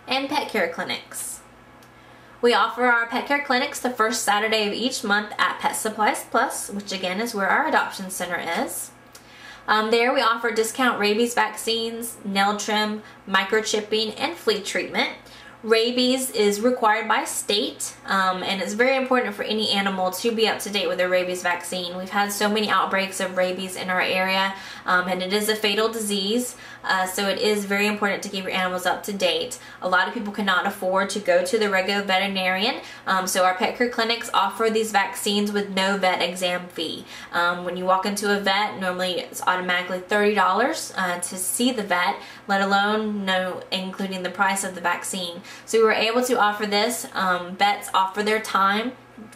and pet care clinics. We offer our pet care clinics the first Saturday of each month at Pet Supplies Plus, which again is where our adoption center is. There we offer discount rabies vaccines, nail trim, microchipping, and flea treatment. Rabies is required by state, and it's very important for any animal to be up to date with their rabies vaccine. We've had so many outbreaks of rabies in our area, and it is a fatal disease, so it is very important to keep your animals up to date. A lot of people cannot afford to go to the regular veterinarian, so our pet care clinics offer these vaccines with no vet exam fee. When you walk into a vet, normally it's automatically $30 to see the vet, let alone including the price of the vaccine. So we were able to offer this. Vets offer their time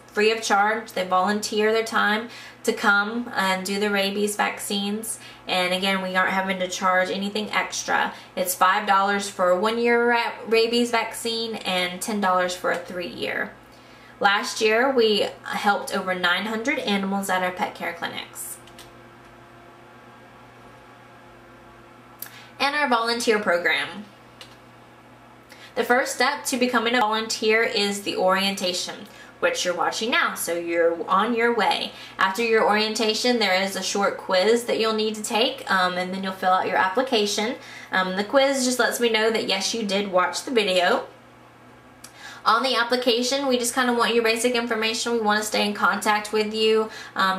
free of charge. They volunteer their time to come and do the rabies vaccines. And again, we aren't having to charge anything extra. It's $5 for a 1-year rabies vaccine and $10 for a 3-year. Last year, we helped over 900 animals at our pet care clinics. And our volunteer program. The first step to becoming a volunteer is the orientation, which you're watching now, so you're on your way. After your orientation, there is a short quiz that you'll need to take, and then you'll fill out your application. The quiz just lets me know that yes, you did watch the video. On the application, we just kind of want your basic information. We want to stay in contact with you,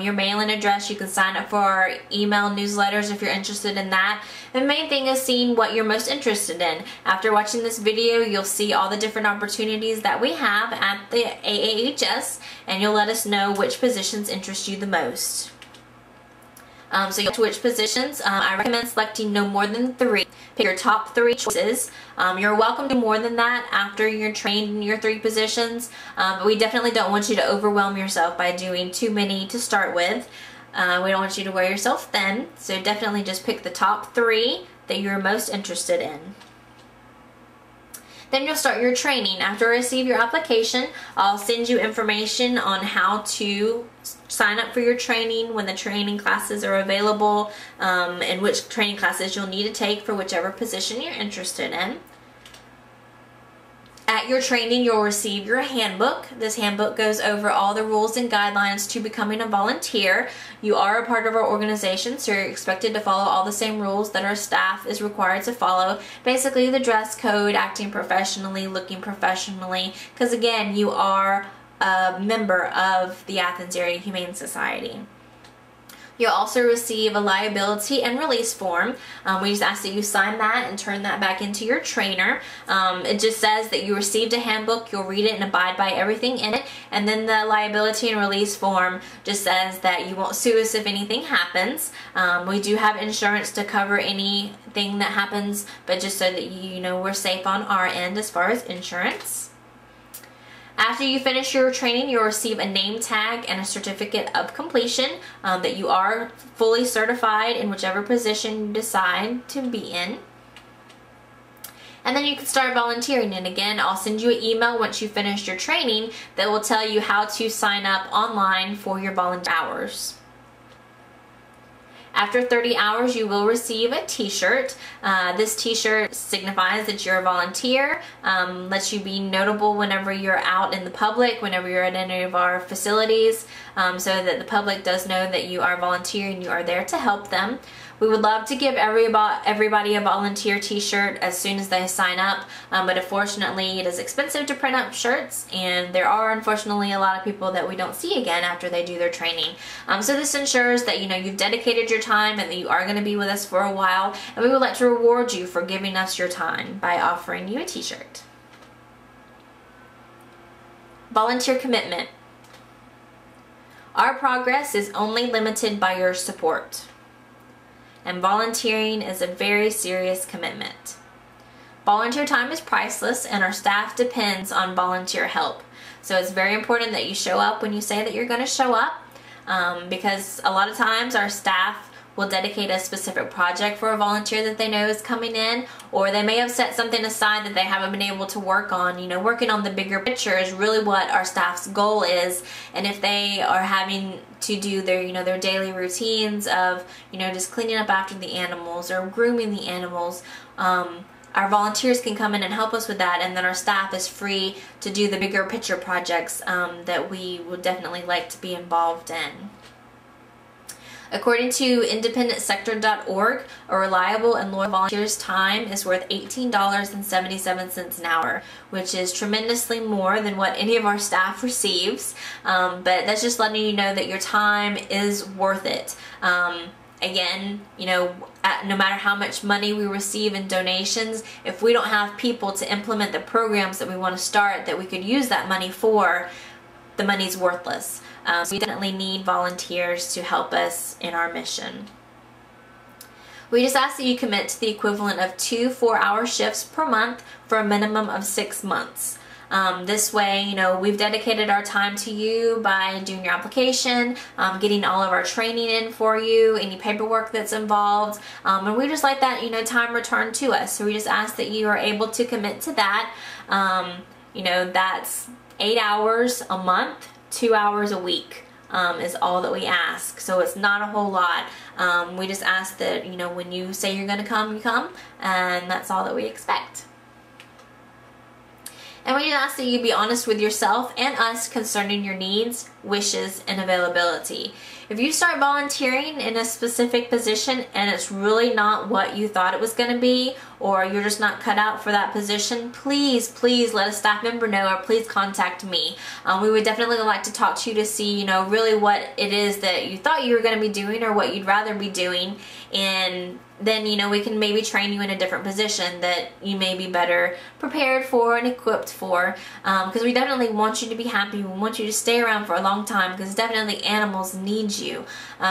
your mailing address. You can sign up for our email newsletters if you're interested in that. The main thing is seeing what you're most interested in. After watching this video, you'll see all the different opportunities that we have at the AAHS, and you'll let us know which positions interest you the most. So you to which positions, I recommend selecting no more than 3. Pick your top 3 choices. You're welcome to more than that after you're trained in your 3 positions, but we definitely don't want you to overwhelm yourself by doing too many to start with. We don't want you to wear yourself thin, so definitely just pick the top 3 that you're most interested in. Then you'll start your training. After I receive your application, I'll send you information on how to sign up for your training, when the training classes are available, and which training classes you'll need to take for whichever position you're interested in. At your training, you'll receive your handbook. This handbook goes over all the rules and guidelines to becoming a volunteer. You are a part of our organization, so you're expected to follow all the same rules that our staff is required to follow. Basically, the dress code, acting professionally, looking professionally, because again, you are a member of the Athens Area Humane Society. You'll also receive a liability and release form. We just ask that you sign that and turn that back into your trainer. It just says that you received a handbook, you'll read it and abide by everything in it, and then the liability and release form just says that you won't sue us if anything happens. We do have insurance to cover anything that happens, but just so that you know we're safe on our end as far as insurance. After you finish your training, you'll receive a name tag and a certificate of completion that you are fully certified in whichever position you decide to be in. And then you can start volunteering. And again, I'll send you an email once you finish your training that will tell you how to sign up online for your volunteer hours. After 30 hours, you will receive a t-shirt. This t-shirt signifies that you're a volunteer, lets you be notable whenever you're out in the public, whenever you're at any of our facilities, so that the public does know that you are a volunteer and you are there to help them. We would love to give everybody a volunteer t-shirt as soon as they sign up, but unfortunately it is expensive to print up shirts, and there are unfortunately a lot of people that we don't see again after they do their training. So this ensures that you've dedicated your time and that you are going to be with us for a while, and we would like to reward you for giving us your time by offering you a t-shirt. Volunteer commitment. Our progress is only limited by your support. And volunteering is a very serious commitment. Volunteer time is priceless, and our staff depends on volunteer help. So it's very important that you show up when you say that you're going to show up, because a lot of times our staff will dedicate a specific project for a volunteer that they know is coming in, or they may have set something aside that they haven't been able to work on. Working on the bigger picture is really what our staff's goal is, and if they are having to do their their daily routines of just cleaning up after the animals or grooming the animals, our volunteers can come in and help us with that, and then our staff is free to do the bigger picture projects that we would definitely like to be involved in. According to independentsector.org, a reliable and loyal volunteer's time is worth $18.77 an hour, which is tremendously more than what any of our staff receives. But that's just letting you know that your time is worth it. Again, you know, no matter how much money we receive in donations, if we don't have people to implement the programs that we want to start that we could use that money for, the money's worthless. So we definitely need volunteers to help us in our mission. We just ask that you commit to the equivalent of 2 4-hour shifts per month for a minimum of 6 months. This way, you know, we've dedicated our time to you by doing your application, getting all of our training in for you, any paperwork that's involved, and we just like that, you know, time returned to us. So we just ask that you are able to commit to that. You know, that's 8 hours a month, 2 hours a week. Is all that we ask. So it's not a whole lot. We just ask that, you know, when you say you're going to come, you come, and that's all that we expect. And we just ask that you be honest with yourself and us concerning your needs, wishes, and availability. If you start volunteering in a specific position and it's really not what you thought it was going to be, or you're just not cut out for that position, please let a staff member know, or please contact me. We would definitely like to talk to you to see, you know, really what it is that you thought you were going to be doing or what you'd rather be doing, and then, you know, we can maybe train you in a different position that you may be better prepared for and equipped for, because we definitely want you to be happy. We want you to stay around for a long time, because definitely animals need you.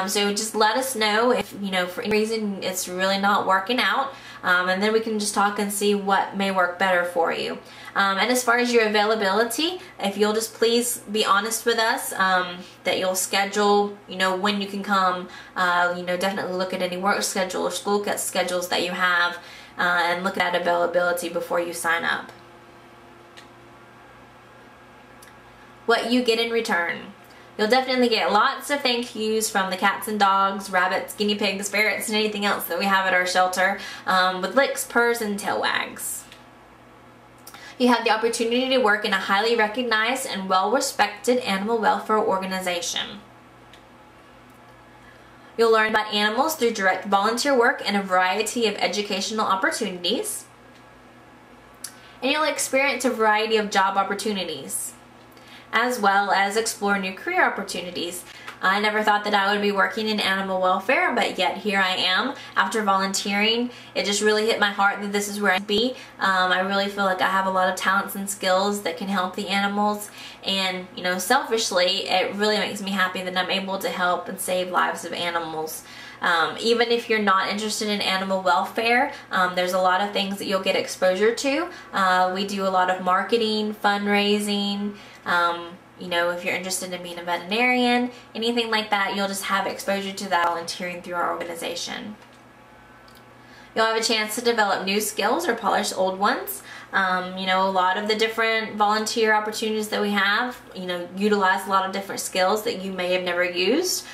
So just let us know if, you know, for any reason it's really not working out, and then we can just talk and see what may work better for you. And as far as your availability, if you'll just please be honest with us, that you'll schedule, you know, when you can come, you know, definitely look at any work schedule or school schedules that you have, and look at availability before you sign up. What you get in return. You'll definitely get lots of thank yous from the cats and dogs, rabbits, guinea pigs, ferrets, and anything else that we have at our shelter, with licks, purrs, and tail wags. You have the opportunity to work in a highly recognized and well-respected animal welfare organization. You'll learn about animals through direct volunteer work and a variety of educational opportunities. And you'll experience a variety of job opportunities, as well as explore new career opportunities. I never thought that I would be working in animal welfare, but yet here I am. After volunteering, it just really hit my heart that this is where I'd be. I really feel like I have a lot of talents and skills that can help the animals, and, you know, selfishly, it really makes me happy that I'm able to help and save lives of animals. Even if you're not interested in animal welfare, there's a lot of things that you'll get exposure to. We do a lot of marketing, fundraising, you know, if you're interested in being a veterinarian, anything like that, you'll just have exposure to that volunteering through our organization. You'll have a chance to develop new skills or polish old ones. You know, a lot of the different volunteer opportunities that we have, you know, utilize a lot of different skills that you may have never used,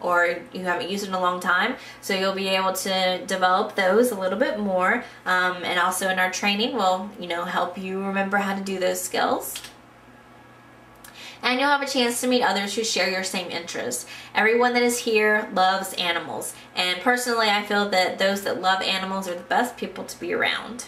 or you haven't used in a long time. So you'll be able to develop those a little bit more, and also in our training we'll, you know, help you remember how to do those skills. And you'll have a chance to meet others who share your same interests. Everyone that is here loves animals, and personally I feel that those that love animals are the best people to be around.